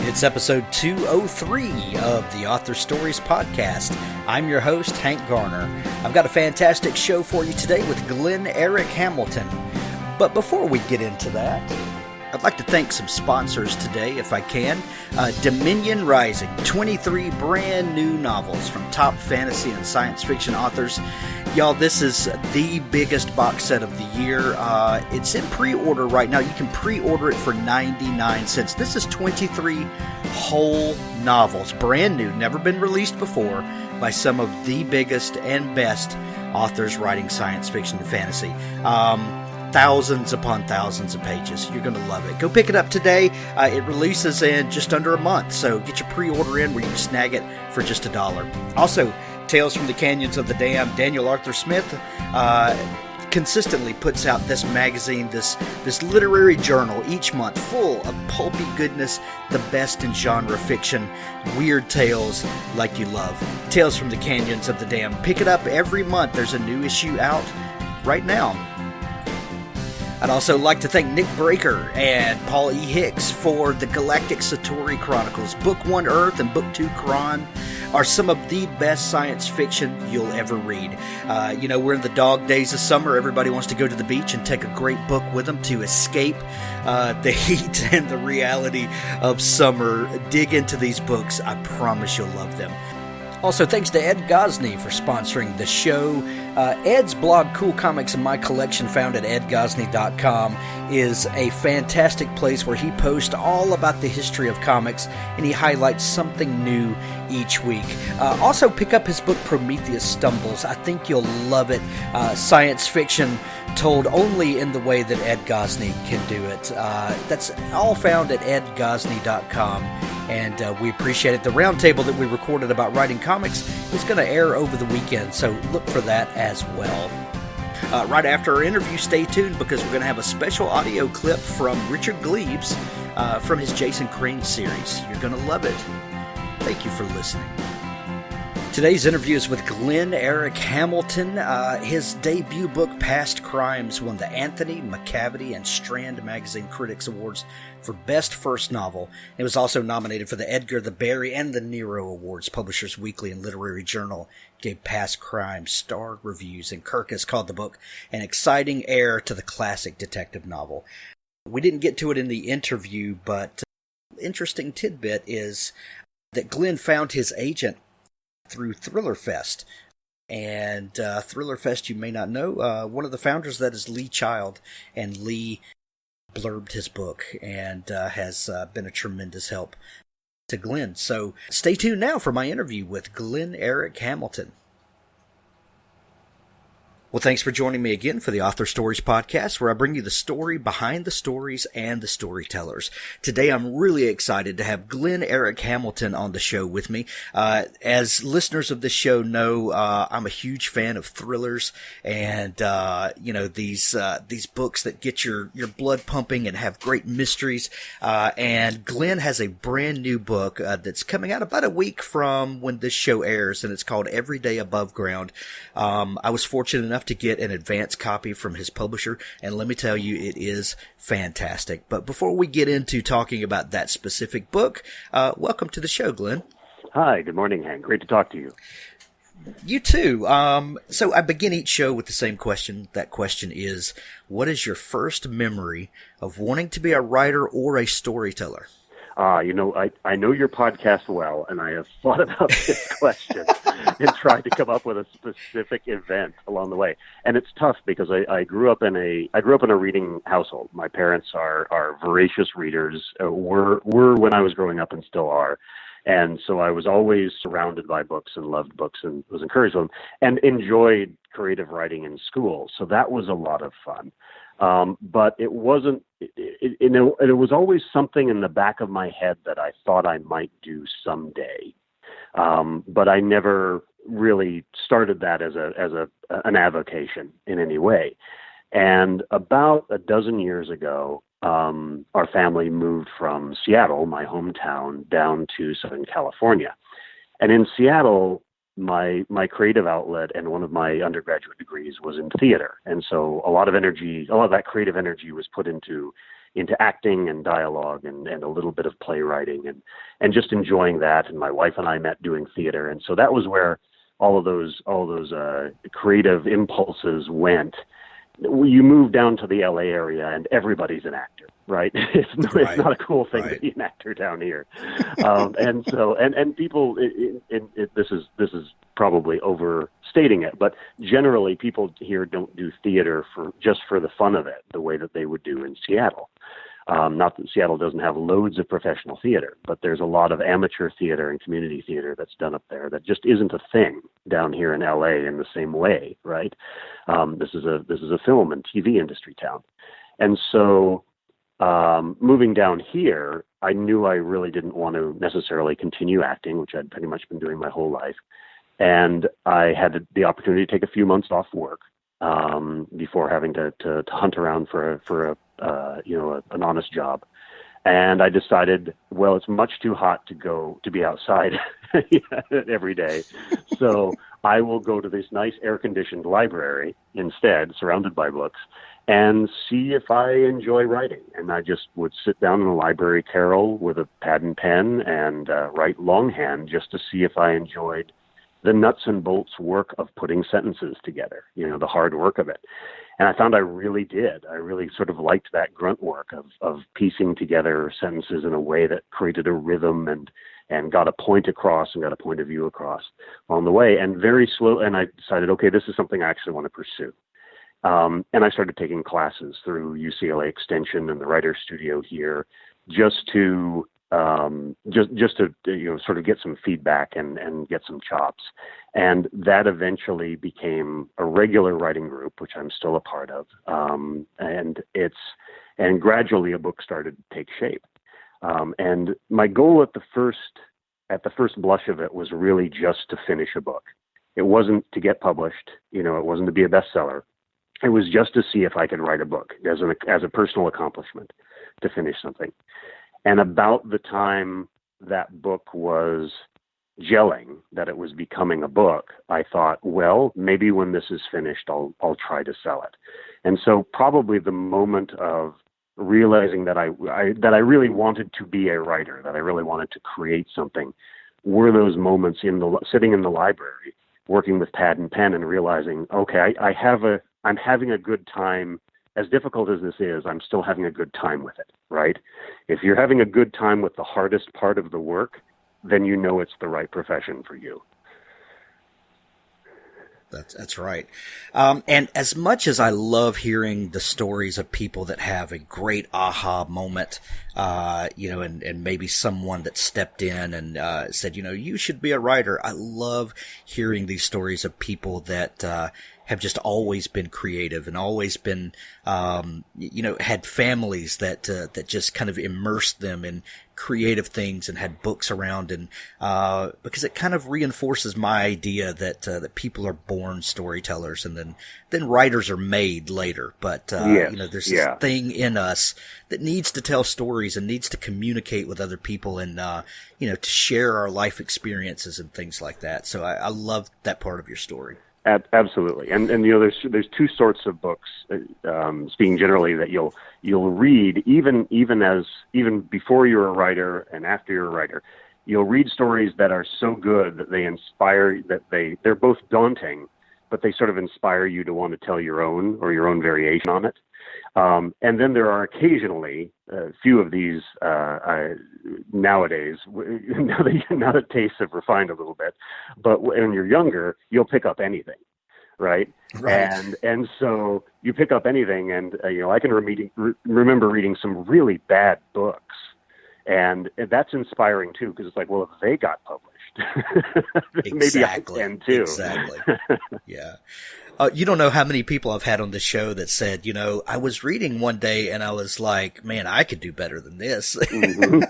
It's episode 203 of the Author Stories podcast. I'm your host, Hank Garner. I've got a fantastic show for you today with Glen Erik Hamilton. But before we get into that, I'd like to thank some sponsors today, if I can. Dominion Rising, 23 brand new novels from top fantasy and science fiction authors. Y'all, this is the biggest box set of the year. It's in pre-order right now. You can pre-order it for 99 cents. This is 23 whole novels, brand new, never been released before, by some of the biggest and best authors writing science fiction and fantasy. Thousands upon thousands of pages. You're going to love it. Go pick it up today. It releases in just under a month, so get your pre-order in where you can snag it for just $1. Also, Tales from the Canyons of the Dam. Daniel Arthur Smith consistently puts out this magazine, this literary journal each month, full of pulpy goodness, the best in genre fiction, weird tales like you love. Tales from the Canyons of the Dam. Pick it up every month. There's a new issue out right now. I'd also like to thank Nick Breaker and Paul E. Hicks for the Galactic Satori Chronicles. Book 1 Earth and Book 2 Kron are some of the best science fiction you'll ever read. We're in the dog days of summer. Everybody wants to go to the beach and take a great book with them to escape the heat and the reality of summer. Dig into these books. I promise you'll love them. Also, thanks to Ed Gosney for sponsoring the show. Ed's blog, Cool Comics in My Collection, found at edgosney.com, is a fantastic place where he posts all about the history of comics, and he highlights something new each week. Also, pick up his book, Prometheus Stumbles. I think you'll love it. Science fiction told only in the way that Ed Gosney can do it. That's all found at edgosney.com. And we appreciate it. The roundtable that we recorded about writing comics is going to air over the weekend, so look for that as well. Right after our interview, stay tuned because we're going to have a special audio clip from Richard Gleaves from his Jason Crane series. You're going to love it. Thank you for listening. Today's interview is with Glen Erik Hamilton. His debut book, Past Crimes, won the Anthony, Macavity, and Strand Magazine Critics Awards for Best First Novel. It was also nominated for the Edgar, the Barry, and the Nero Awards. Publishers Weekly and Literary Journal gave Past Crimes starred reviews, and Kirkus called the book an exciting heir to the classic detective novel. We didn't get to it in the interview, but interesting tidbit is that Glen found his agent through Thriller Fest. And Thriller Fest, you may not know, one of the founders of that is Lee Child, and Lee blurbed his book and has been a tremendous help to Glen. So stay tuned now for my interview with Glen Erik Hamilton. Well, thanks for joining me again for the Author Stories podcast, where I bring you the story behind the stories and the storytellers. Today, I'm really excited to have Glen Erik Hamilton on the show with me. As listeners of this show know, I'm a huge fan of thrillers and, these books that get your blood pumping and have great mysteries. And Glen has a brand new book that's coming out about a week from when this show airs, and it's called Every Day Above Ground. I was fortunate enough to get an advance copy from his publisher, and let me tell you, it is fantastic. But before we get into talking about that specific book, welcome to the show, Glen. Hi, good morning, Hank. Great to talk to you. You too. So I begin each show with the same question. That question is, what is your first memory of wanting to be a writer or a storyteller? I know your podcast well, and I have thought about this question and tried to come up with a specific event along the way. And it's tough because I grew up in a reading household. My parents are voracious readers, were when I was growing up and still are. And so I was always surrounded by books and loved books and was encouraged with them and enjoyed creative writing in school. So that was a lot of fun. But it wasn't, it was always something in the back of my head that I thought I might do someday. But I never really started that as an avocation in any way. And about a dozen years ago, our family moved from Seattle, my hometown, down to Southern California. And in Seattle, my creative outlet and one of my undergraduate degrees was in theater. And so a lot of that creative energy was put into into acting and dialogue and a little bit of playwriting and just enjoying that. And my wife and I met doing theater. And so that was where all of those creative impulses went. You move down to the LA area and everybody's an actor, right? It's not a cool thing to be an actor down here. And so, and people, this is probably overstating it, but generally people here don't do theater just for the fun of it, the way that they would do in Seattle. Not that Seattle doesn't have loads of professional theater, but there's a lot of amateur theater and community theater that's done up there that just isn't a thing down here in LA in the same way, right? This is a film and TV industry town. And so moving down here, I knew I really didn't want to necessarily continue acting, which I'd pretty much been doing my whole life. And I had the opportunity to take a few months off work before having to hunt around for an honest job. And I decided, well, it's much too hot to be outside every day. So I will go to this nice air-conditioned library instead, surrounded by books, and see if I enjoy writing. And I just would sit down in the library carrel with a pad and pen and write longhand just to see if I enjoyed the nuts and bolts work of putting sentences together, the hard work of it. And I found I really did. I really sort of liked that grunt work of piecing together sentences in a way that created a rhythm and got a point across and got a point of view across on the way. And very slow. And I decided, okay, this is something I actually want to pursue. And I started taking classes through UCLA Extension and the Writer's Studio here just to sort of get some feedback and get some chops. And that eventually became a regular writing group, which I'm still a part of. And gradually a book started to take shape. And my goal at the first blush of it was really just to finish a book. It wasn't to get published, it wasn't to be a bestseller. It was just to see if I could write a book as a personal accomplishment, to finish something. And about the time that book was gelling, that it was becoming a book, I thought, well, maybe when this is finished, I'll try to sell it. And so probably the moment of realizing that I really wanted to be a writer, that I really wanted to create something, were those moments sitting in the library, working with pad and pen and realizing, okay, I'm having a good time. As difficult as this is, I'm still having a good time with it, right? If you're having a good time with the hardest part of the work, then it's the right profession for you. That's right. And as much as I love hearing the stories of people that have a great aha moment, and maybe someone that stepped in and said, you should be a writer. I love hearing these stories of people that have just always been creative and always been, had families that just kind of immersed them in creative things and had books around, and because it kind of reinforces my idea that people are born storytellers and then writers are made later. But there's this thing in us that needs to tell stories and needs to communicate with other people and to share our life experiences and things like that. So I love that part of your story. Absolutely, and there's two sorts of books. Speaking generally, that you'll read even before you're a writer and after you're a writer, you'll read stories that are so good that they inspire, that they're both daunting, but they sort of inspire you to want to tell your own variation on it. And then there are occasionally a few of these nowadays, now that tastes have refined a little bit, but when you're younger, you'll pick up anything, right? And so you pick up anything, and I can remember reading some really bad books, and that's inspiring too, because it's like, well, if they got published, maybe I can too. Exactly. Yeah. You don't know how many people I've had on the show that said, I was reading one day and I was like, man, I could do better than this. Mm-hmm.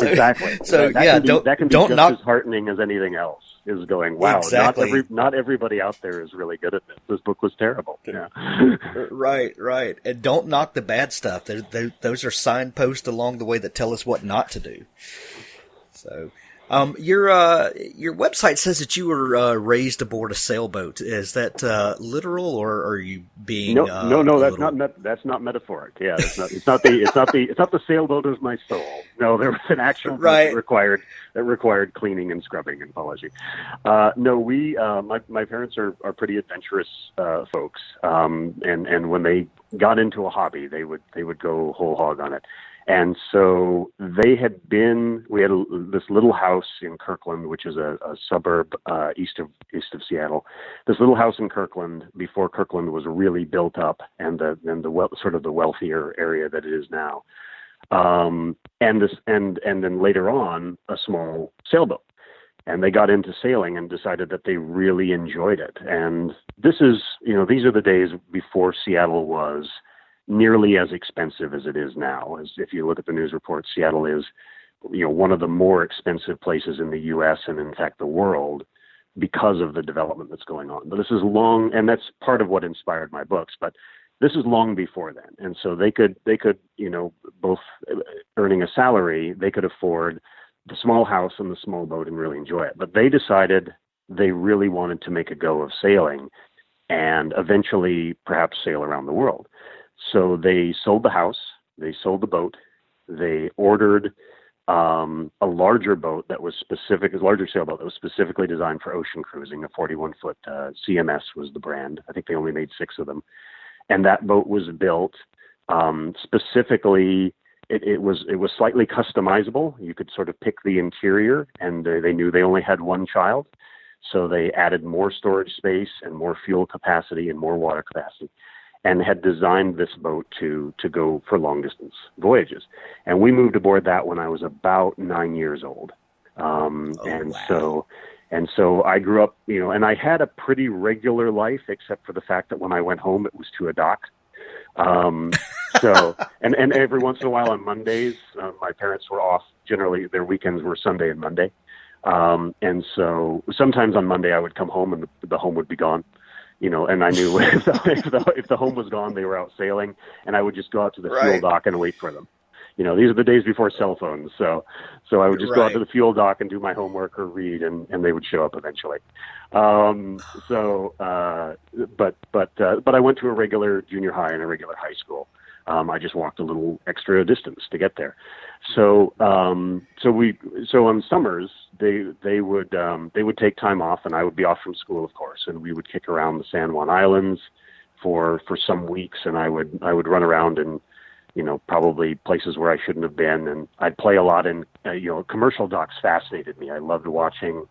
Exactly. So that can be don't just knock as heartening as anything else. Is going, wow, exactly. Not everybody out there is really good at this. This book was terrible. Yeah. Right. And don't knock the bad stuff. Those are signposts along the way that tell us what not to do. So, Your website says that you were raised aboard a sailboat. Is that literal, or are you being no? little... That's not metaphoric. Yeah, it's not the sailboat of my soul. No, there was an actual boat that required cleaning and scrubbing and polishing. No, my parents are pretty adventurous folks, and when they got into a hobby, they would go whole hog on it. And so we had this little house in Kirkland, which is a suburb east of Seattle. This little house in Kirkland before Kirkland was really built up, and sort of the wealthier area that it is now. And then later on, a small sailboat. And they got into sailing and decided that they really enjoyed it. And these are the days before Seattle was nearly as expensive as it is now. As if you look at the news reports, Seattle is, one of the more expensive places in the U.S. and in fact the world because of the development that's going on. But this is long, and that's part of what inspired my books. But this is long before then, and so they could, both earning a salary, they could afford the small house and the small boat and really enjoy it. But they decided they really wanted to make a go of sailing, and eventually perhaps sail around the world. So they sold the house, they sold the boat, they ordered a larger boat that was a larger sailboat that was specifically designed for ocean cruising. A 41-foot CMS was the brand. I think they only made 6 of them. And that boat was built specifically. It was slightly customizable. You could sort of pick the interior, and they knew they only had one child. So they added more storage space and more fuel capacity and more water capacity, and had designed this boat to go for long distance voyages. And we moved aboard that when I was about 9 years old. Wow. So I grew up, and I had a pretty regular life, except for the fact that when I went home, it was to a dock. So, and every once in a while on Mondays, my parents were off. Generally, their weekends were Sunday and Monday. And so sometimes on Monday I would come home and the home would be gone. And I knew if the home was gone, they were out sailing, and I would just go out to the fuel dock and wait for them. These are the days before cell phones, so I would just go out to the fuel dock and do my homework or read, and they would show up eventually. But I went to a regular junior high and a regular high school. I just walked a little extra distance to get there. So on summers they would take time off, and I would be off from school, of course, and we would kick around the San Juan Islands for some weeks, and I would run around in probably places where I shouldn't have been, and I'd play a lot in commercial docks. Fascinated me. I loved watching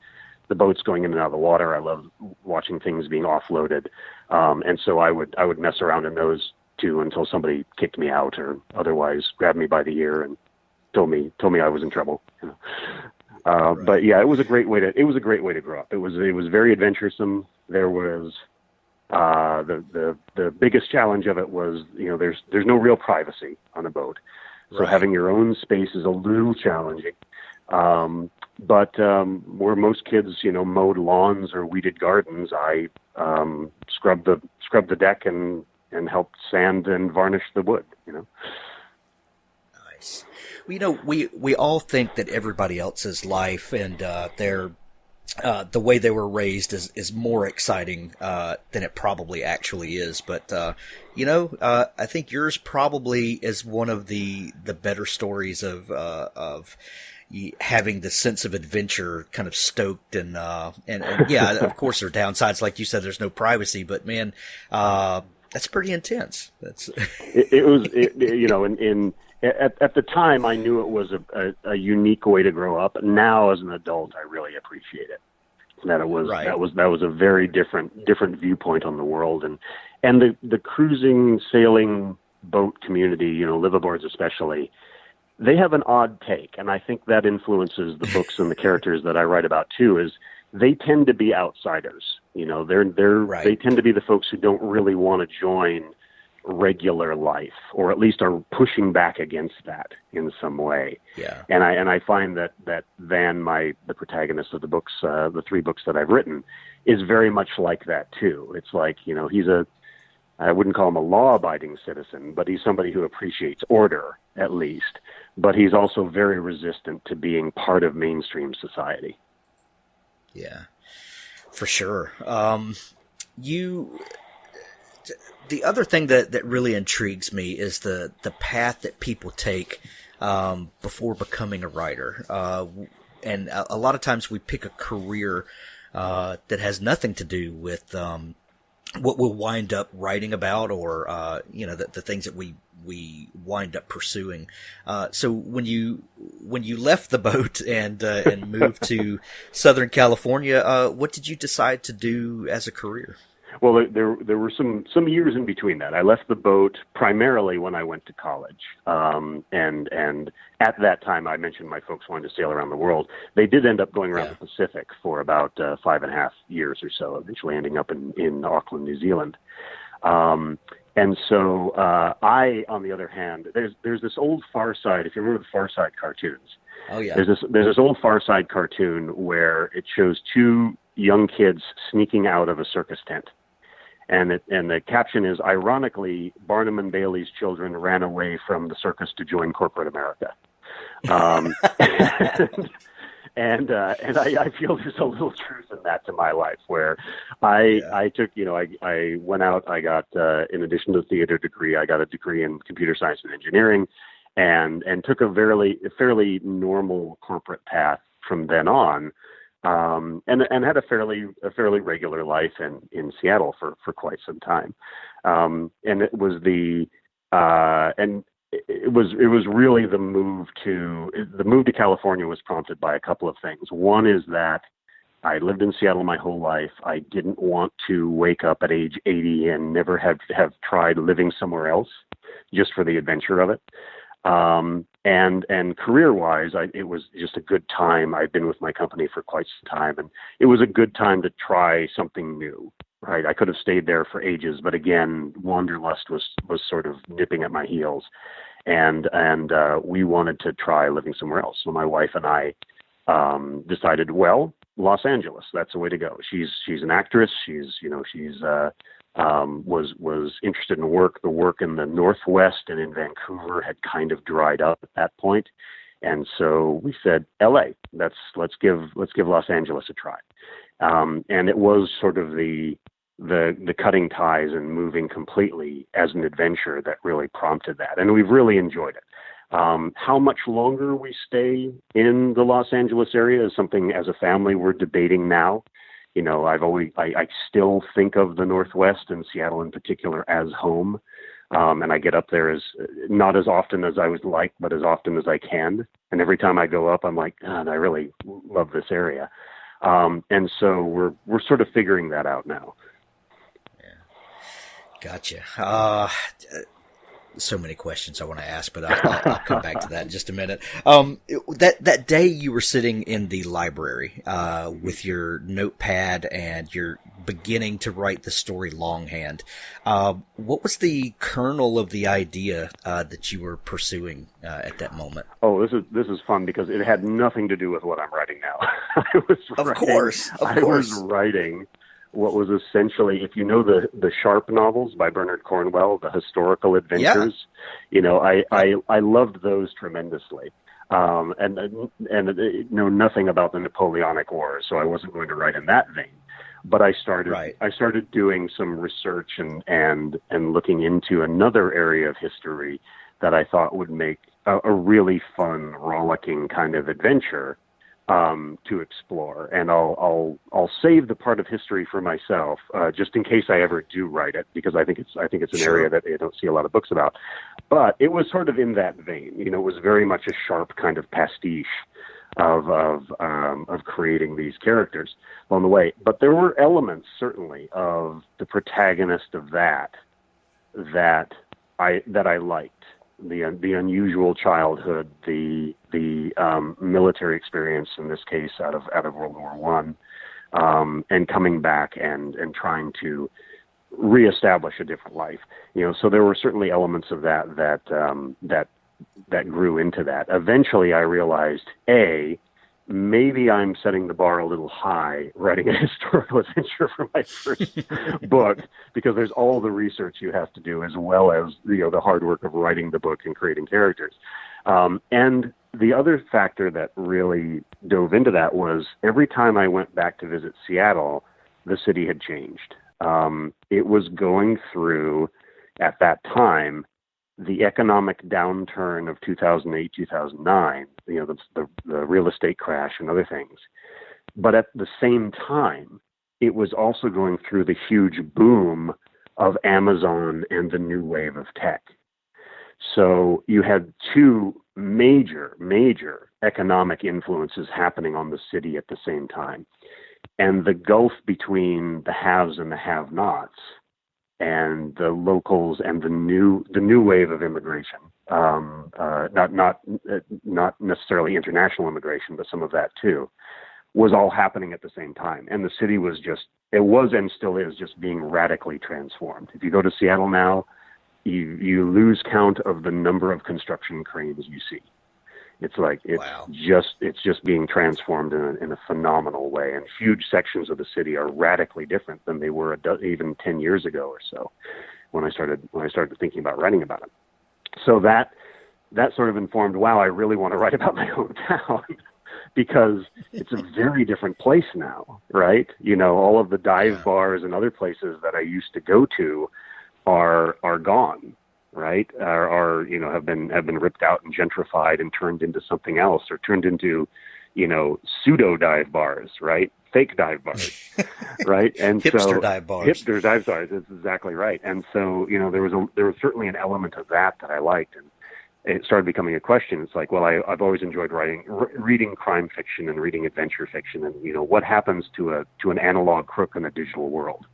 the boats going in and out of the water. I loved watching things being offloaded, and so I would mess around in those too until somebody kicked me out or otherwise grabbed me by the ear and told me I was in trouble. But yeah, it was a great way to grow up. It was very adventuresome. There was the biggest challenge of it was there's no real privacy on a boat, so having your own space is a little challenging. But where most kids mowed lawns or weeded gardens, I scrubbed the deck and helped sand and varnish the wood. Nice. Well, we all think that everybody else's life and their the way they were raised is more exciting than it probably actually is. But I think yours probably is one of the better stories of having the sense of adventure kind of stoked, and yeah, of course there are downsides, like you said. There's no privacy, but man, that's pretty intense. It was at the time I knew it was a unique way to grow up. Now as an adult, I really appreciate it. That it was that was a very different viewpoint on the world, and the cruising, sailing boat community, liveaboards especially, they have an odd take, and I think that influences the books and the characters that I write about too. Is they tend to be outsiders. They tend to be the folks who don't really want to join regular life, or at least are pushing back against that in some way. Yeah. And I find that Van, the protagonist of the books, the 3 books that I've written, is very much like that too. It's like, he's I wouldn't call him a law-abiding citizen, but he's somebody who appreciates order, at least. But he's also very resistant to being part of mainstream society. Yeah, for sure. The other thing that really intrigues me is the path that people take before becoming a writer. And a lot of times we pick a career that has nothing to do with what we'll wind up writing about, or the things that we wind up pursuing. So when you left the boat and moved to Southern California, what did you decide to do as a career? Well, there were some years in between that. I left the boat primarily when I went to college, and at that time, I mentioned my folks wanted to sail around the world. They did end up going around the Pacific for about 5.5 years or so, eventually ending up in Auckland, New Zealand. And so I, on the other hand, there's this old Far Side. If you remember the Far Side cartoons, oh yeah, there's this old Far Side cartoon where it shows two young kids sneaking out of a circus tent. And the caption is, ironically, Barnum and Bailey's children ran away from the circus to join corporate America. And I feel there's a little truth in that to my life, where I took, I went out, I got, in addition to the theater degree, I got a degree in computer science and engineering, and took a fairly normal corporate path from then on. And had a fairly regular life in Seattle for quite some time. And it was it was really the move to California was prompted by a couple of things. One is that I lived in Seattle my whole life. I didn't want to wake up at age 80 and never have tried living somewhere else just for the adventure of it. And career-wise, it was just a good time. I'd been with my company for quite some time, and it was a good time to try something new, right? I could have stayed there for ages, but again, wanderlust was sort of nipping at my heels, and we wanted to try living somewhere else. So my wife and I decided, well, Los Angeles, that's the way to go. She's an actress. She's was interested in work. The work in the Northwest and in Vancouver had kind of dried up at that point. And so we said, LA, let's give Los Angeles a try. And it was sort of the cutting ties and moving completely as an adventure that really prompted that. And we've really enjoyed it. How much longer we stay in the Los Angeles area is something as a family we're debating now. I still think of the Northwest and Seattle in particular as home. And I get up there not as often as I would like, but as often as I can. And every time I go up, I'm like, God, I really love this area. And so we're sort of figuring that out now. Yeah. Gotcha. So many questions I want to ask, but I'll come back to that in just a minute. That day you were sitting in the library with your notepad and you're beginning to write the story longhand. What was the kernel of the idea that you were pursuing at that moment? Oh, this is fun because it had nothing to do with what I'm writing now. Of course. I was writing what was essentially, if you know the Sharp novels by Bernard Cornwell, the historical adventures, I loved those tremendously. And know nothing about the Napoleonic Wars, so I wasn't going to write in that vein. But I started doing some research and looking into another area of history that I thought would make a really fun, rollicking kind of adventure to explore. And I'll save the part of history for myself, just in case I ever do write it, because I think it's an area that I don't see a lot of books about. But it was sort of in that vein. It was very much a Sharp kind of pastiche of creating these characters along the way. But there were elements certainly of the protagonist of that I liked. The unusual childhood, the military experience in this case out of World War I, and coming back and trying to reestablish a different life. So there were certainly elements of that grew into that. Eventually, I realized maybe I'm setting the bar a little high writing a historical adventure for my first book, because there's all the research you have to do, as well as the hard work of writing the book and creating characters. And the other factor that really dove into that was every time I went back to visit Seattle, the city had changed. It was going through, at that time, the economic downturn of 2008, 2009, the real estate crash and other things. But at the same time, it was also going through the huge boom of Amazon and the new wave of tech. So you had two major economic influences happening on the city at the same time. And the gulf between the haves and the have-nots, and the locals and the new wave of immigration, not necessarily international immigration, but some of that too, was all happening at the same time. And the city was and still is just being radically transformed. If you go to Seattle now, you lose count of the number of construction cranes you see. It's like it's just being transformed in a phenomenal way, and huge sections of the city are radically different than they were even 10 years ago or so when I started thinking about writing about it. So that sort of informed, wow, I really want to write about my hometown because it's a very different place now, right? All of the dive bars and other places that I used to go to are gone. Right, have been ripped out and gentrified and turned into something else, or turned into, pseudo dive bars, right? Fake dive bars, right? And hipster dive bars. Hipster dive bars. That's exactly right. And so, there was certainly an element of that I liked, and it started becoming a question. It's like, well, I've always enjoyed reading crime fiction and reading adventure fiction, and what happens to an analog crook in a digital world?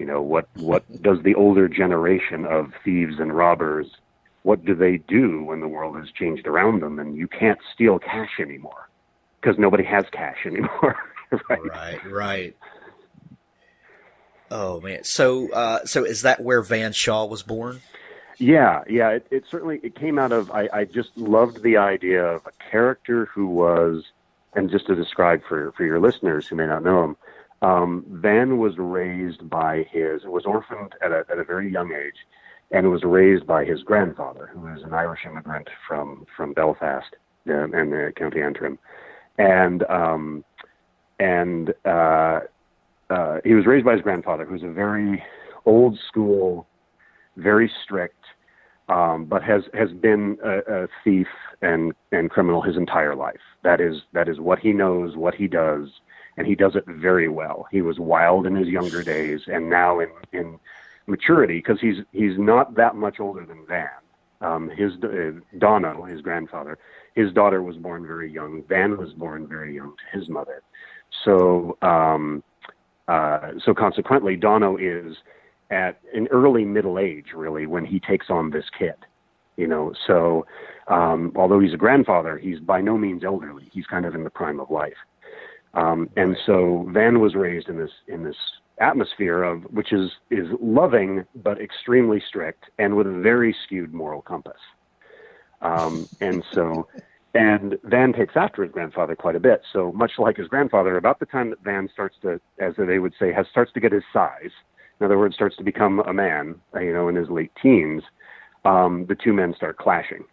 What does the older generation of thieves and robbers, what do they do when the world has changed around them and you can't steal cash anymore because nobody has cash anymore? Right. Oh man. So is that where Van Shaw was born? Yeah. It certainly came out of, I just loved the idea of a character who was, and just to describe for your listeners who may not know him, Van was raised by was orphaned at a very young age, and was raised by his grandfather, who was an Irish immigrant from Belfast and County Antrim, and he was raised by his grandfather, who's a very old school, very strict, but has been a thief and criminal his entire life. That is what he knows, what he does. And he does it very well. He was wild in his younger days, and now in maturity, because he's not that much older than Van. His Dhannos, his grandfather, his daughter was born very young. Van was born very young to his mother. So consequently, Dhannos is at an early middle age, really, when he takes on this kid. So although he's a grandfather, he's by no means elderly. He's kind of in the prime of life. And so Van was raised in this atmosphere of, which is loving, but extremely strict, and with a very skewed moral compass. And Van takes after his grandfather quite a bit. So much like his grandfather, about the time that Van starts to, as they would say, starts to get his size, in other words, starts to become a man, in his late teens, the two men start clashing.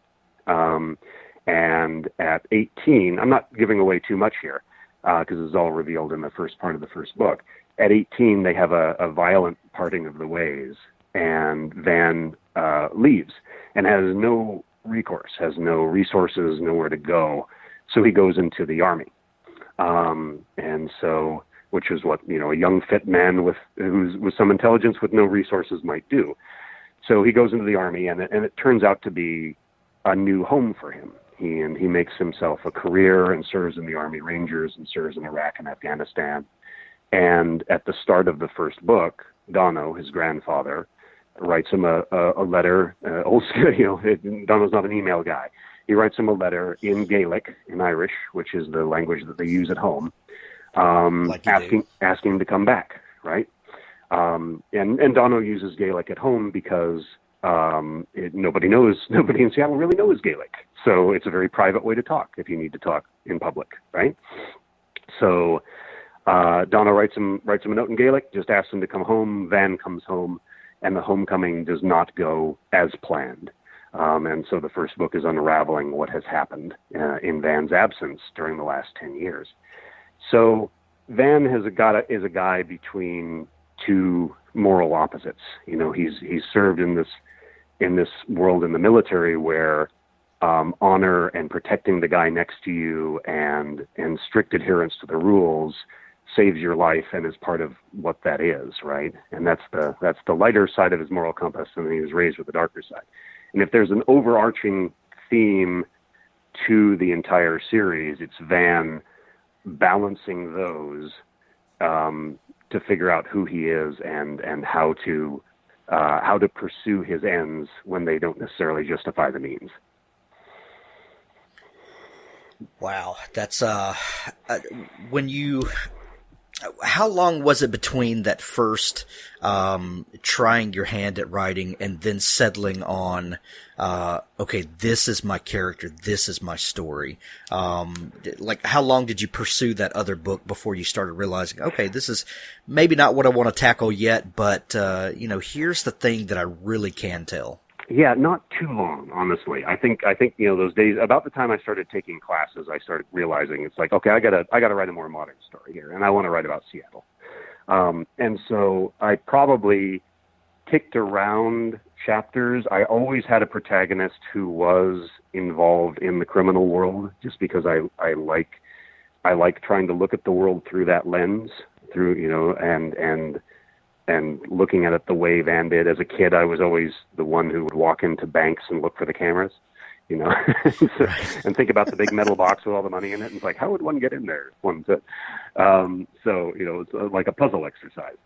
And at 18, I'm not giving away too much here, because it's all revealed in the first part of the first book. At 18, they have a violent parting of the ways, and Van leaves and has no recourse, has no resources, nowhere to go. So he goes into the army. And so, which is what, a young fit man with some intelligence with no resources might do. So he goes into the army, and it turns out to be a new home for him. He makes himself a career and serves in the Army Rangers and serves in Iraq and Afghanistan. And at the start of the first book, Dhannos, his grandfather, writes him a letter. Old school, Dhannos not an email guy. He writes him a letter in Gaelic, in Irish, which is the language that they use at home, asking him to come back, right? And Dhannos uses Gaelic at home because nobody in Seattle really knows Gaelic. So it's a very private way to talk if you need to talk in public, right? So Donna writes him a note in Gaelic, just asks him to come home. Van comes home, and the homecoming does not go as planned. And so the first book is unraveling what has happened in Van's absence during the last 10 years. So Van is a guy between two moral opposites. You know, he's served in this world in the military where honor and protecting the guy next to you and strict adherence to the rules saves your life and is part of what that is, right? And that's the lighter side of his moral compass, and he was raised with the darker side. And if there's an overarching theme to the entire series, it's Van balancing those to figure out who he is and how to pursue his ends when they don't necessarily justify the means. Wow, that's how long was it between that first trying your hand at writing and then settling on, okay, this is my character, this is my story? Like, how long did you pursue that other book before you started realizing, okay, this is maybe not what I want to tackle yet, but, here's the thing that I really can tell? Yeah, not too long, honestly. I think those days, about the time I started taking classes, I started realizing it's like, okay, I gotta write a more modern story here, and I want to write about Seattle. And so I probably kicked around chapters. I always had a protagonist who was involved in the criminal world, just because I like trying to look at the world through that lens, and looking at it the way Van did. As a kid, I was always the one who would walk into banks and look for the cameras, and think about the big metal box with all the money in it. And it's like, how would one get in there? One said. It's like a puzzle exercise.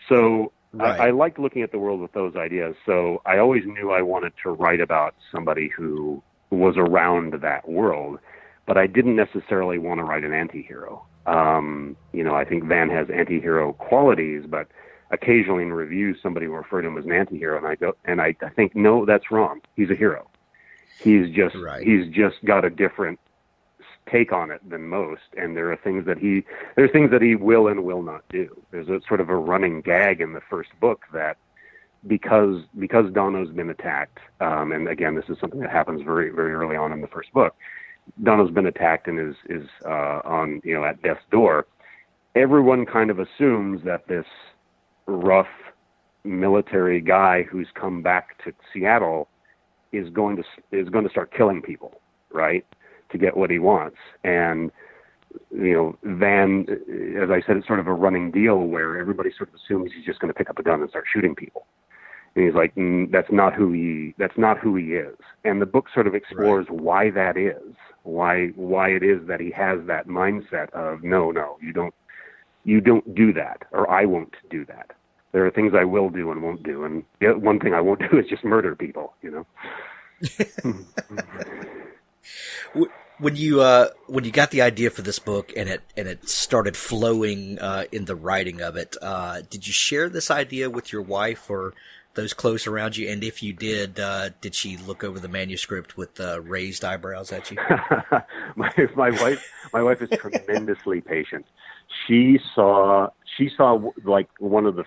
So right. I liked looking at the world with those ideas. So I always knew I wanted to write about somebody who was around that world, but I didn't necessarily want to write an anti-hero. I think Van has anti-hero qualities, but occasionally in reviews, somebody will refer to him as an anti-hero, and I think, no, that's wrong. He's a hero. He's just got a different take on it than most, and there are things that he will and will not do. There's a sort of a running gag in the first book that because Dhannos been attacked, and again, this is something that happens very, very early on in the first book. Dhannos been attacked and is on at death's door. Everyone kind of assumes that this rough military guy who's come back to Seattle is going to start killing people, right, to get what he wants. And Van, as I said, it's sort of a running deal where everybody sort of assumes he's just going to pick up a gun and start shooting people. And he's like, that's not who he is. And the book sort of explores why that is, why it is that he has that mindset of no, you don't do that, or I won't do that. There are things I will do and won't do, and the one thing I won't do is just murder people. When you got the idea for this book and it started flowing in the writing of it, did you share this idea with your wife or those close around you? And if you did she look over the manuscript with raised eyebrows at you? My wife is tremendously patient. She saw like one of the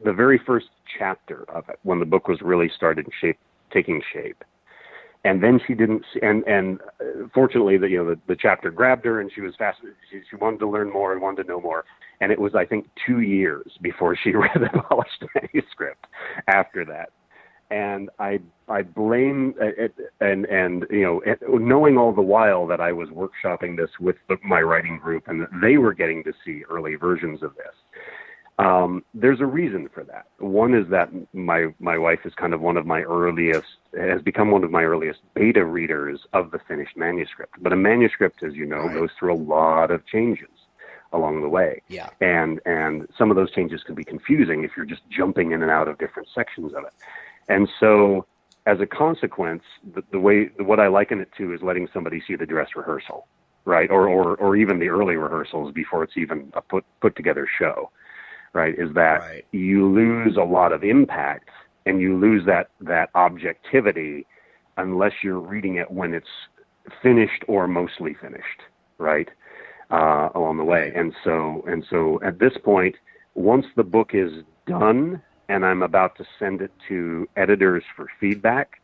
very first chapter of it when the book was really taking shape. And then she didn't, and fortunately, the chapter grabbed her, and she was fascinated. She wanted to learn more and wanted to know more. And it was, I think, 2 years before she read the polished manuscript after that. And I blame it, and knowing all the while that I was workshopping this with my writing group, and that they were getting to see early versions of this. There's a reason for that. One is that my wife is kind of has become one of my earliest beta readers of the finished manuscript. But a manuscript, as you know, goes through a lot of changes along the way. Yeah. And some of those changes can be confusing if you're just jumping in and out of different sections of it. And so as a consequence, what I liken it to is letting somebody see the dress rehearsal, right? Or even the early rehearsals before it's even a put together show. Right, is that you lose a lot of impact and you lose that objectivity unless you're reading it when it's finished or mostly finished, right? along the way. And so at this point, once the book is done and I'm about to send it to editors for feedback,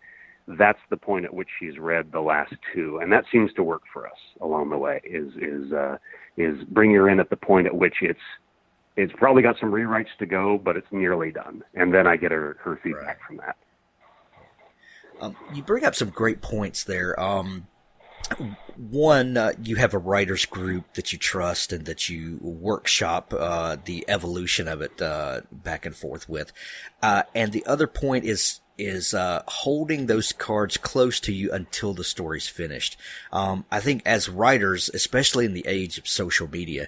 that's the point at which she's read the last two, and that seems to work for us along the way. Is bring her in at the point at which it's probably got some rewrites to go, but it's nearly done, and then I get her feedback from that. You bring up some great points there. One, you have a writers group that you trust and that you workshop the evolution of it back and forth with, and the other point is holding those cards close to you until the story's finished. I think as writers, especially in the age of social media,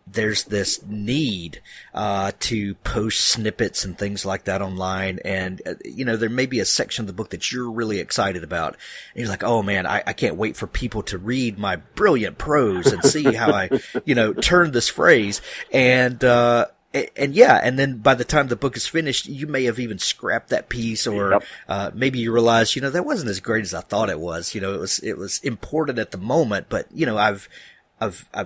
there's this need to post snippets and things like that online. And, there may be a section of the book that you're really excited about. And you're like, oh man, I can't wait for people to read my brilliant prose and see how I, turn this phrase. And then by the time the book is finished, you may have even scrapped that piece, or maybe you realize, that wasn't as great as I thought it was. It was important at the moment, but I've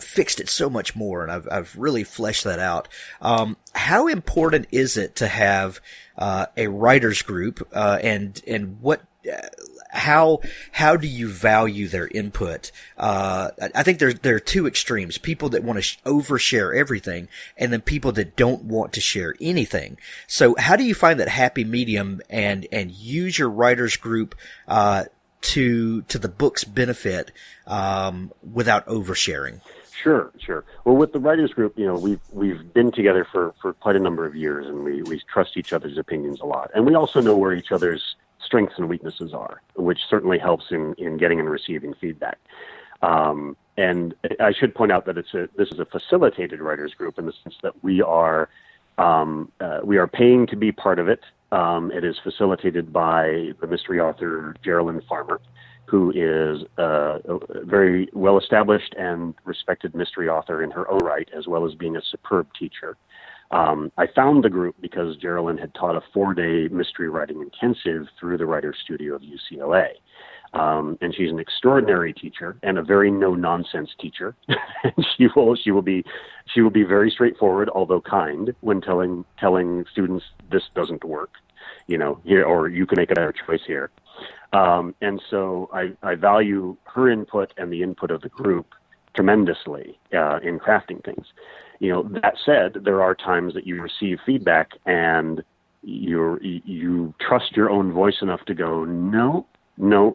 fixed it so much more, and I've really fleshed that out. How important is it to have a writers group, and what? How do you value their input? I think there are two extremes: people that want to overshare everything, and then people that don't want to share anything. So how do you find that happy medium and use your writers group to the book's benefit without oversharing? Sure. Well, with the writers group, we've been together for quite a number of years, and we trust each other's opinions a lot, and we also know where each other's strengths and weaknesses are, which certainly helps in getting and receiving feedback. And I should point out that this is a facilitated writers group in the sense that we are paying to be part of it. It is facilitated by the mystery author Geraldine Farmer, who is a very well-established and respected mystery author in her own right, as well as being a superb teacher. I found the group because Geraldine had taught a 4-day mystery writing intensive through the Writers' Studio of UCLA. And she's an extraordinary teacher and a very no-nonsense teacher. And she will be very straightforward, although kind, when telling students this doesn't work, here, or you can make a better choice here. And so I value her input and the input of the group tremendously in crafting things. That said, there are times that you receive feedback and you trust your own voice enough to go, no,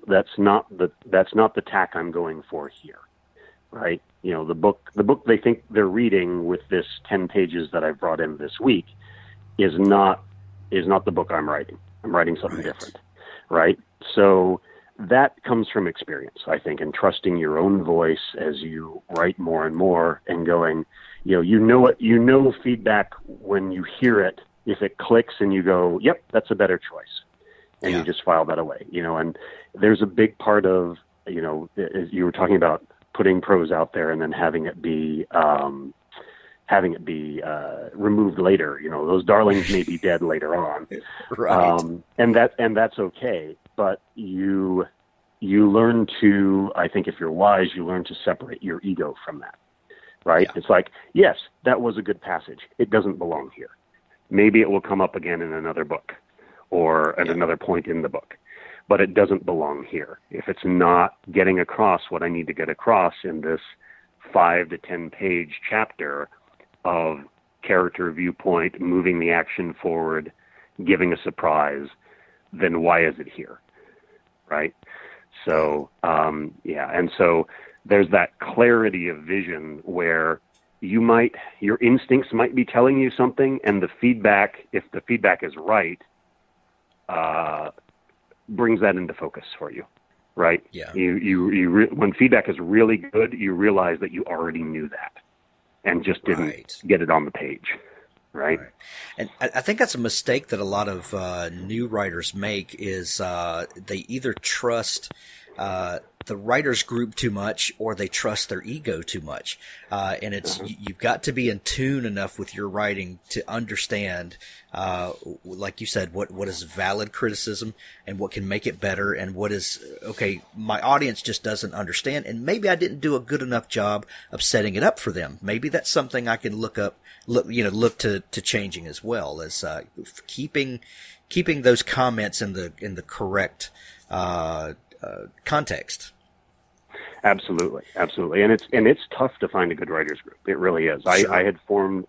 that's not the tack I'm going for here, right? The book they think they're reading with this 10 pages that I've brought in this week is not the book I'm writing. I'm writing something different, right? So that comes from experience, I think, and trusting your own voice as you write more and more, and going, feedback when you hear it, if it clicks and you go, yep, that's a better choice. And you just file that away, and there's a big part of, as you were talking about putting prose out there and then having it be removed later. Those darlings may be dead later on. Right. And that's okay. But you learn to, I think if you're wise, you learn to separate your ego from that, right? Yeah. It's like, yes, that was a good passage. It doesn't belong here. Maybe it will come up again in another book or at another point in the book, but it doesn't belong here. If it's not getting across what I need to get across in this 5 to 10 page chapter of character viewpoint, moving the action forward, giving a surprise, then why is it here? Right? So, and so there's that clarity of vision where your instincts might be telling you something, and the feedback, if the feedback is right, brings that into focus for you, right? Yeah. When feedback is really good, you realize that you already knew that and just didn't get it on the page. Right. And I think that's a mistake that a lot of new writers make is they either trust the writers group too much, or they trust their ego too much. And you've got to be in tune enough with your writing to understand, like you said, what is valid criticism and what can make it better, and what is, okay, my audience just doesn't understand, and maybe I didn't do a good enough job of setting it up for them. Maybe that's something I can look to changing as well, as keeping those comments in the correct context. Absolutely, and it's tough to find a good writers group. It really is. Sure. I had formed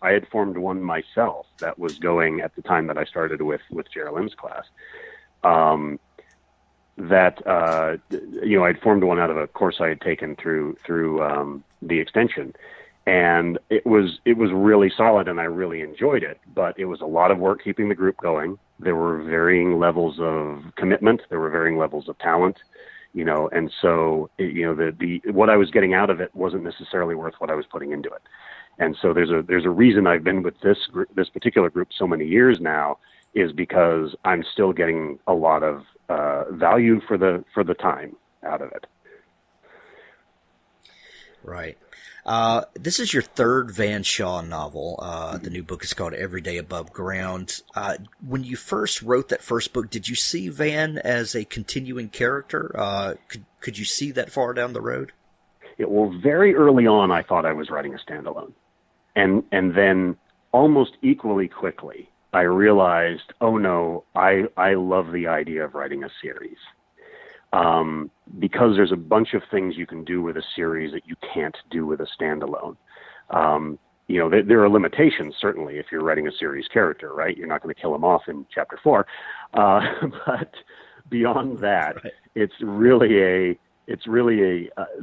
one myself that was going at the time that I started with Geraldine's class. I'd formed one out of a course I had taken through the extension, and it was really solid, and I really enjoyed it. But it was a lot of work keeping the group going. There were varying levels of commitment. There were varying levels of talent. And so, the what I was getting out of it wasn't necessarily worth what I was putting into it. And so there's a reason I've been with this particular group so many years now, is because I'm still getting a lot of value for the time out of it. Right. This is your third Van Shaw novel. The new book is called Every Day Above Ground. When you first wrote that first book, did you see Van as a continuing character? Could you see that far down the road? Well, very early on, I thought I was writing a standalone. And then almost equally quickly, I realized, oh no, I love the idea of writing a series. Because there's a bunch of things you can do with a series that you can't do with a standalone. There are limitations, certainly, if you're writing a series character, right? You're not going to kill him off in chapter 4. But beyond that, right.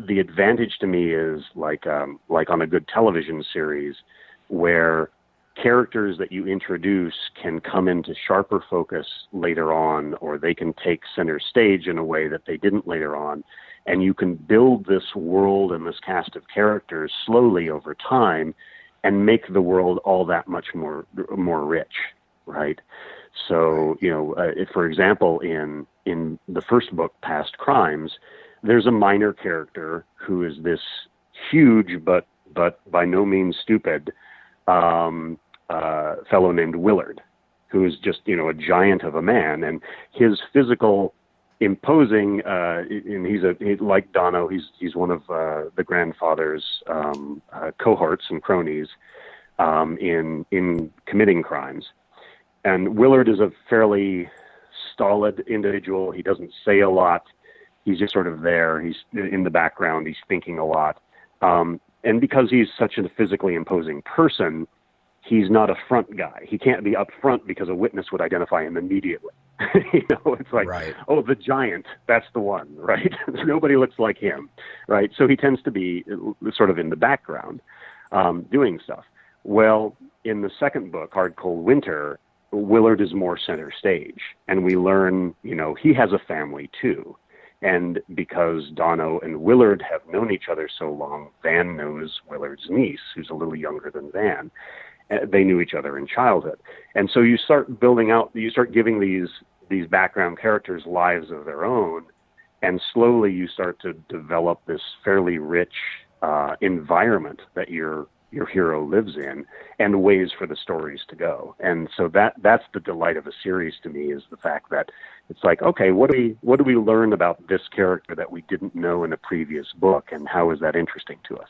The advantage to me is like on a good television series where characters that you introduce can come into sharper focus later on, or they can take center stage in a way that they didn't later on. And you can build this world and this cast of characters slowly over time and make the world all that much more rich, right? So, for example, in the first book, Past Crimes, there's a minor character who is this huge but by no means stupid fellow named Willard, who is just, a giant of a man, and his physical imposing, and he's like Dhannos, he's one of the grandfather's cohorts and cronies in committing crimes. And Willard is a fairly stolid individual. He doesn't say a lot. He's just sort of there. He's in the background. He's thinking a lot. And because he's such a physically imposing person, he's not a front guy. He can't be up front because a witness would identify him immediately. It's like, right. Oh, the giant, that's the one, right? Nobody looks like him, right? So he tends to be sort of in the background doing stuff. Well, in the second book, Hard Cold Winter, Willard is more center stage. And we learn, he has a family too. And because Dhannos and Willard have known each other so long, Van knows Willard's niece, who's a little younger than Van. They knew each other in childhood. And so you start giving these background characters lives of their own, and slowly you start to develop this fairly rich environment that your hero lives in, and ways for the stories to go. And so that's the delight of a series to me, is the fact that it's like, okay, what do we learn about this character that we didn't know in a previous book, and how is that interesting to us?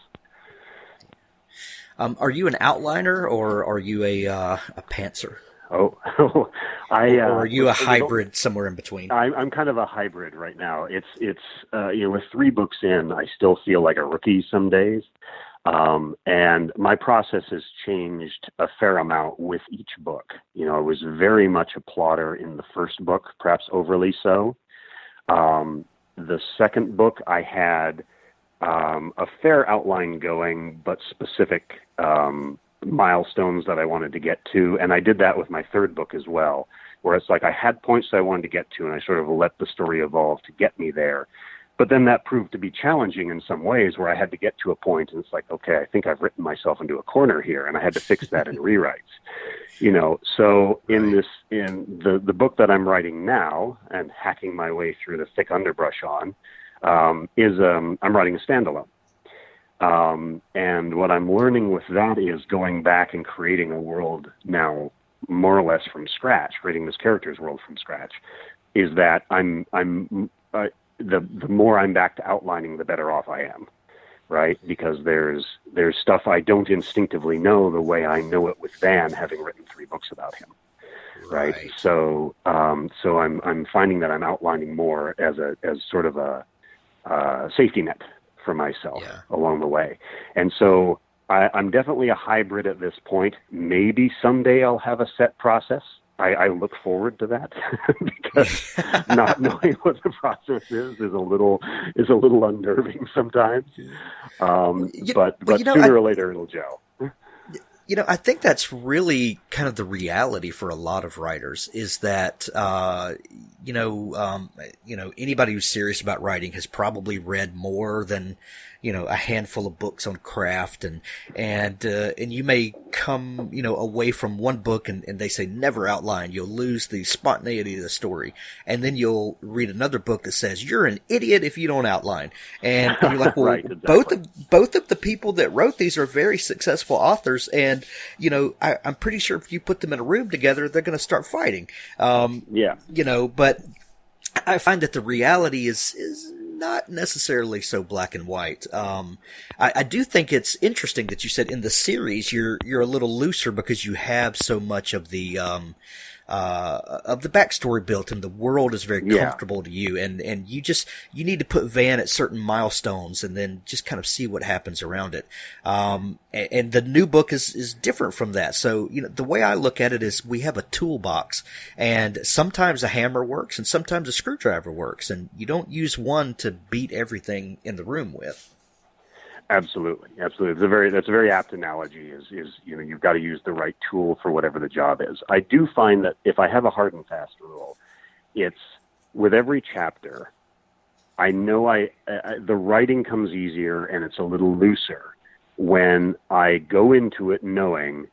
Are you an outliner, or are you a pantser? Or are you a hybrid somewhere in between? I'm kind of a hybrid right now. It's with 3 books in, I still feel like a rookie some days. And my process has changed a fair amount with each book. I was very much a plotter in the first book, perhaps overly so. The second book, I had a fair outline going, but specific milestones that I wanted to get to. And I did that with my third book as well, where it's like I had points that I wanted to get to, and I sort of let the story evolve to get me there. But then that proved to be challenging in some ways, where I had to get to a point, and it's like, okay, I think I've written myself into a corner here, and I had to fix that in rewrites. So in the book that I'm writing now and hacking my way through the thick underbrush on, I'm writing a standalone. And what I'm learning with that is going back and creating a world now more or less from scratch, creating this character's world from scratch, is that the more I'm back to outlining, the better off I am, right? Because there's stuff I don't instinctively know the way I know it with Van, having written 3 books about him, right? So I'm finding that I'm outlining more as sort of a safety net for myself along the way. And so I'm definitely a hybrid at this point. Maybe someday I'll have a set process. I look forward to that because not knowing what the process is a little unnerving sometimes. But sooner or later it'll gel. I think that's really kind of the reality for a lot of writers is that, anybody who's serious about writing has probably read more than, a handful of books on craft and you may come, away from one book and they say never outline. You'll lose the spontaneity of the story. And then you'll read another book that says you're an idiot if you don't outline. And you're like, well, right, exactly. both of the people that wrote these are very successful authors. And, I'm pretty sure if you put them in a room together, they're going to start fighting. But I find that the reality is not necessarily so black and white. I do think it's interesting that you said in the series you're a little looser because you have so much of the backstory built and the world is very comfortable to you, and you need to put Van at certain milestones and then just kind of see what happens around it. And the new book is different from that. So, the way I look at it is we have a toolbox, and sometimes a hammer works and sometimes a screwdriver works, and you don't use one to beat everything in the room with. Absolutely. That's a very apt analogy is, you've got to use the right tool for whatever the job is. I do find that if I have a hard and fast rule, it's with every chapter, I know the writing comes easier and it's a little looser when I go into it knowing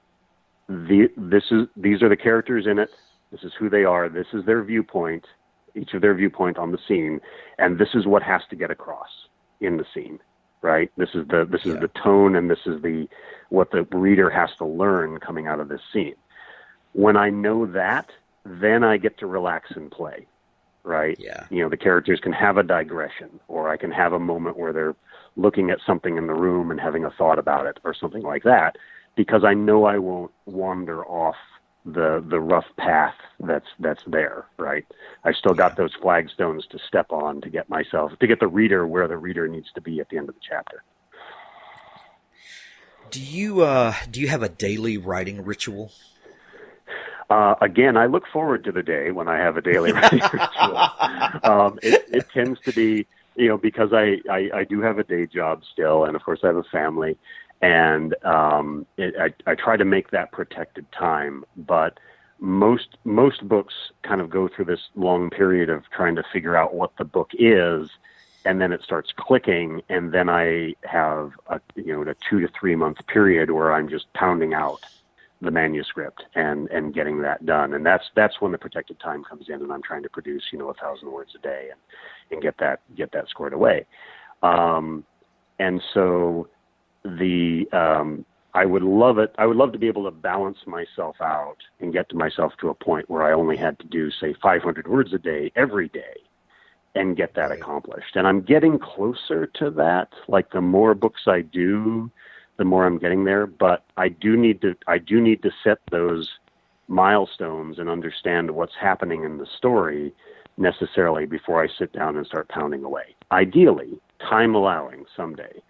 these are the characters in it. This is who they are. This is their viewpoint, each of their viewpoint on the scene. And this is what has to get across in the scene. Right. This is the tone, and this is what the reader has to learn coming out of this scene. When I know that, then I get to relax and play. Right. Yeah. The characters can have a digression, or I can have a moment where they're looking at something in the room and having a thought about it, or something like that, because I know I won't wander off the rough path that's there, right? I still got those flagstones to step on to get the reader where the reader needs to be at the end of the chapter. Do you have a daily writing ritual? Again, I look forward to the day when I have a daily writing ritual. It tends to be, because I do have a day job still, and of course I have a family. And I try to make that protected time, but most books kind of go through this long period of trying to figure out what the book is, and then it starts clicking, and then I have a 2 to 3 month period where I'm just pounding out the manuscript and getting that done, and that's when the protected time comes in, and I'm trying to produce 1,000 words a day and get that squared away, and so. I would love it. I would love to be able to balance myself out and get to myself to a point where I only had to do, say, 500 words a day every day and get that accomplished. And I'm getting closer to that. Like the more books I do, the more I'm getting there. But I do need to set those milestones and understand what's happening in the story necessarily before I sit down and start pounding away. Ideally, time allowing someday.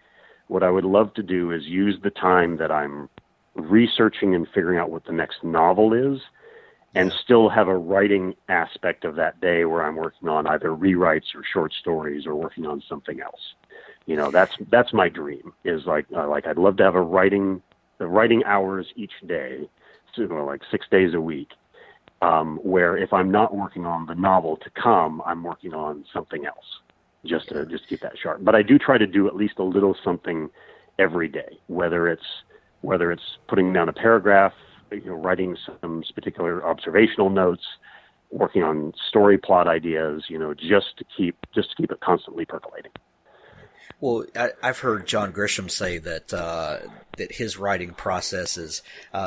What I would love to do is use the time that I'm researching and figuring out what the next novel is and still have a writing aspect of that day where I'm working on either rewrites or short stories or working on something else. That's my dream is like I'd love to have the writing hours each day, like 6 days a week, where if I'm not working on the novel to come, I'm working on something else. Just to keep that sharp. But I do try to do at least a little something every day, whether it's putting down a paragraph, writing some particular observational notes, working on story plot ideas, just to keep it constantly percolating. Well, I've heard John Grisham say that his writing process is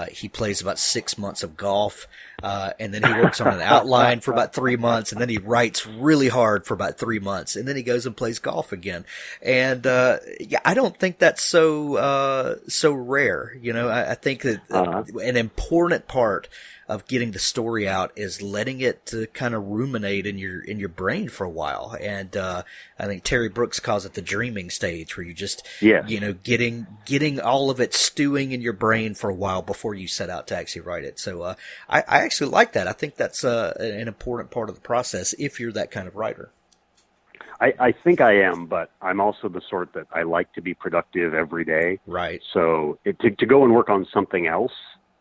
he plays about 6 months of golf, and then he works on an outline for about 3 months, and then he writes really hard for about 3 months, and then he goes and plays golf again. And I don't think that's so rare. I think that an important part of getting the story out is letting it to kind of ruminate in your brain for a while. And I think Terry Brooks calls it the dreaming stage, where you just getting all of it stewing in your brain for a while before you set out to actually write it. So I actually like that. I think that's an important part of the process if you're that kind of writer. I think I am, but I'm also the sort that I like to be productive every day. Right. So to go and work on something else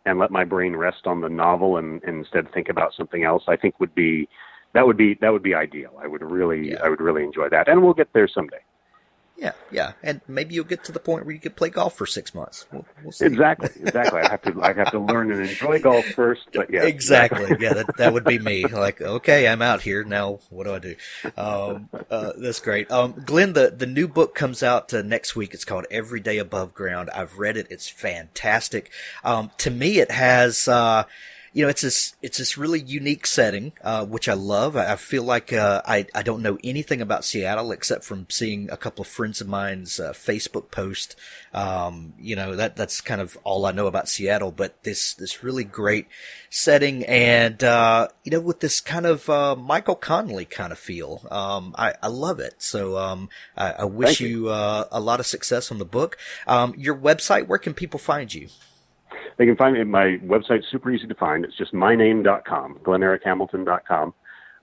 and let my brain rest on the novel and instead think about something else, I think would be ideal. I would really enjoy that, and we'll get there someday. Yeah, and maybe you'll get to the point where you could play golf for 6 months. We'll see. Exactly. I have to learn and enjoy golf first. But yeah, exactly. Yeah, that would be me. Like, okay, I'm out here now. What do I do? That's great. Glenn, the new book comes out next week. It's called Every Day Above Ground. I've read it. It's fantastic. To me, it has. It's this really unique setting, which I love. I feel like I don't know anything about Seattle except from seeing a couple of friends of mine's Facebook post. That's kind of all I know about Seattle. But this really great setting, and with this kind of Michael Connelly kind of feel. I love it. So I wish you a lot of success on the book. Your website, where can people find you? They can find me. My website's super easy to find. It's just myname.com, glenerikhamilton.com,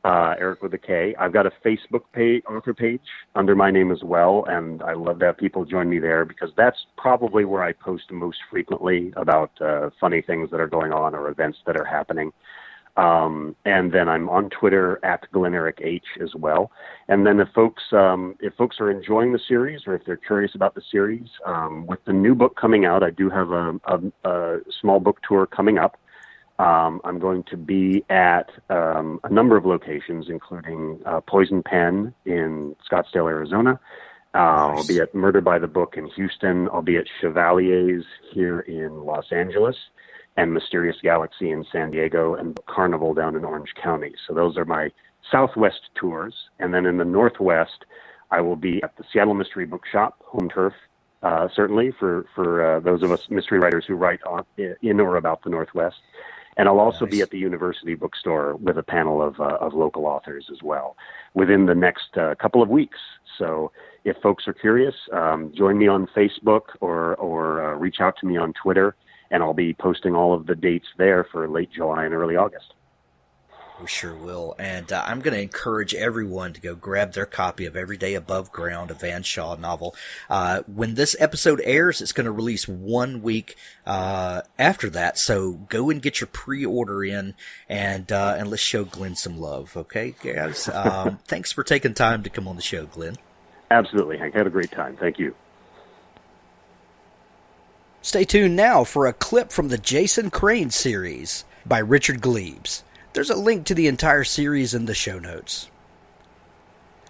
Eric with a K. I've got a Facebook author page under my name as well, and I love to have people join me there because that's probably where I post most frequently about funny things that are going on or events that are happening. And then I'm on Twitter at Glen Erik H as well. And then if folks are enjoying the series or if they're curious about the series, with the new book coming out, I do have a small book tour coming up. I'm going to be at a number of locations, including Poison Pen in Scottsdale, Arizona. I'll be at Murder by the Book in Houston. I'll be at Chevalier's here in Los Angeles, and Mysterious Galaxy in San Diego, and Carnival down in Orange County. So those are my Southwest tours. And then in the Northwest, I will be at the Seattle Mystery Bookshop, home turf, certainly for those of us mystery writers who write in or about the Northwest. And I'll also be at the University Bookstore with a panel of local authors as well within the next couple of weeks. So if folks are curious, join me on Facebook or reach out to me on Twitter, and I'll be posting all of the dates there for late July and early August. We sure will. And I'm going to encourage everyone to go grab their copy of Every Day Above Ground, a Van Shaw novel. When this episode airs, it's going to release 1 week after that. So go and get your pre-order in, and let's show Glenn some love. Okay, guys? Thanks for taking time to come on the show, Glenn. Absolutely, Hank. Had a great time. Thank you. Stay tuned now for a clip from the Jason Crane series by Richard Glebes. There's a link to the entire series in the show notes.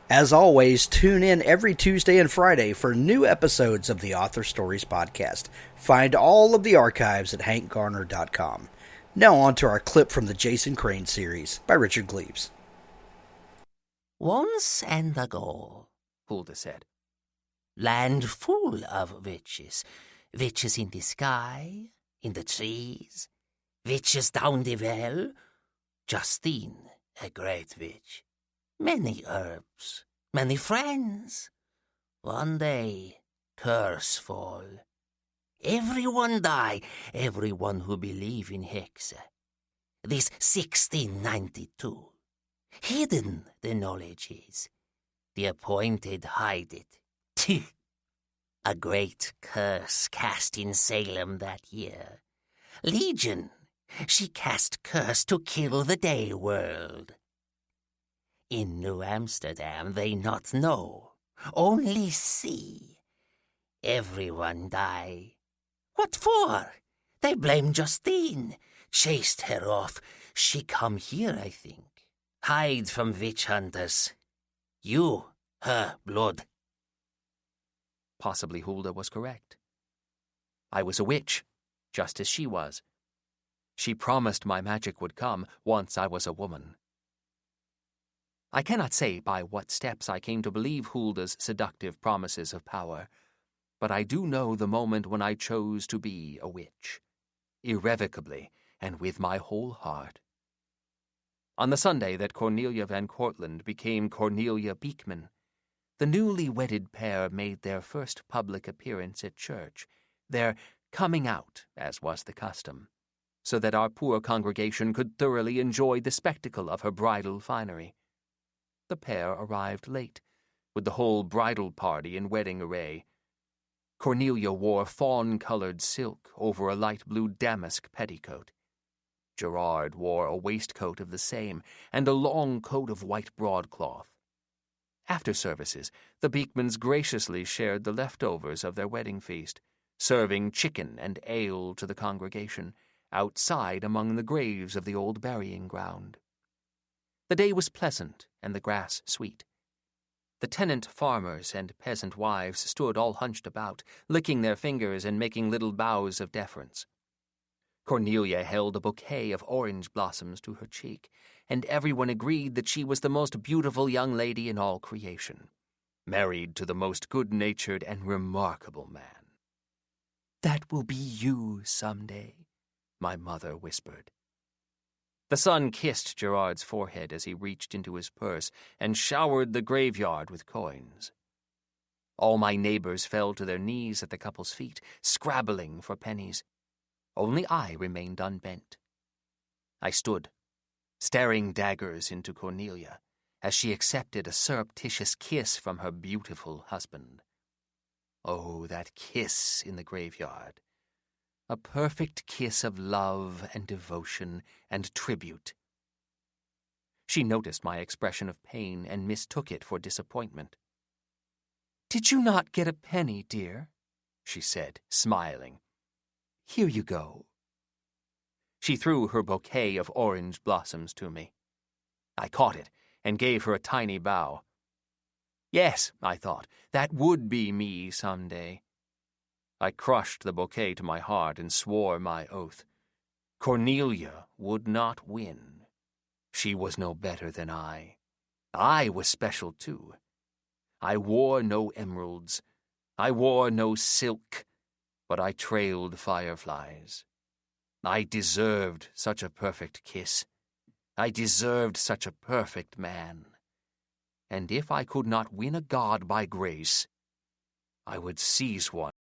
As always, tune in every Tuesday and Friday for new episodes of the Author Stories podcast. Find all of the archives at hankgarner.com. Now on to our clip from the Jason Crane series by Richard Glebes. Once and ago, Hulda said, land full of witches. Witches in the sky, in the trees, witches down the well. Justine, a great witch. Many herbs, many friends. One day, curse fall. Everyone die, everyone who believe in Hexe. This 1692. Hidden the knowledge is. The appointed hide it. A great curse cast in Salem that year. Legion, she cast curse to kill the day world. In New Amsterdam they not know, only see. Everyone die. What for? They blame Justine. Chased her off. She come here, I think. Hide from witch hunters. You, her blood. Possibly Hulda was correct. I was a witch, just as she was. She promised my magic would come once I was a woman. I cannot say by what steps I came to believe Hulda's seductive promises of power, but I do know the moment when I chose to be a witch, irrevocably and with my whole heart. On the Sunday that Cornelia Van Cortlandt became Cornelia Beekman, the newly wedded pair made their first public appearance at church, their coming out, as was the custom, so that our poor congregation could thoroughly enjoy the spectacle of her bridal finery. The pair arrived late, with the whole bridal party in wedding array. Cornelia wore fawn-colored silk over a light blue damask petticoat. Gerard wore a waistcoat of the same, and a long coat of white broadcloth. After services, the Beekmans graciously shared the leftovers of their wedding feast, serving chicken and ale to the congregation, outside among the graves of the old burying ground. The day was pleasant and the grass sweet. The tenant farmers and peasant wives stood all hunched about, licking their fingers and making little bows of deference. Cornelia held a bouquet of orange blossoms to her cheek, and everyone agreed that she was the most beautiful young lady in all creation, married to the most good-natured and remarkable man. "That will be you some day," my mother whispered. The sun kissed Gerard's forehead as he reached into his purse and showered the graveyard with coins. All my neighbors fell to their knees at the couple's feet, scrabbling for pennies. Only I remained unbent. I stood, staring daggers into Cornelia, as she accepted a surreptitious kiss from her beautiful husband. Oh, that kiss in the graveyard! A perfect kiss of love and devotion and tribute. She noticed my expression of pain and mistook it for disappointment. "Did you not get a penny, dear?" she said, smiling. "Here you go." She threw her bouquet of orange blossoms to me. I caught it and gave her a tiny bow. Yes, I thought, that would be me some day. I crushed the bouquet to my heart and swore my oath. Cornelia would not win. She was no better than I. I was special, too. I wore no emeralds. I wore no silk, but I trailed fireflies. I deserved such a perfect kiss. I deserved such a perfect man. And if I could not win a god by grace, I would seize one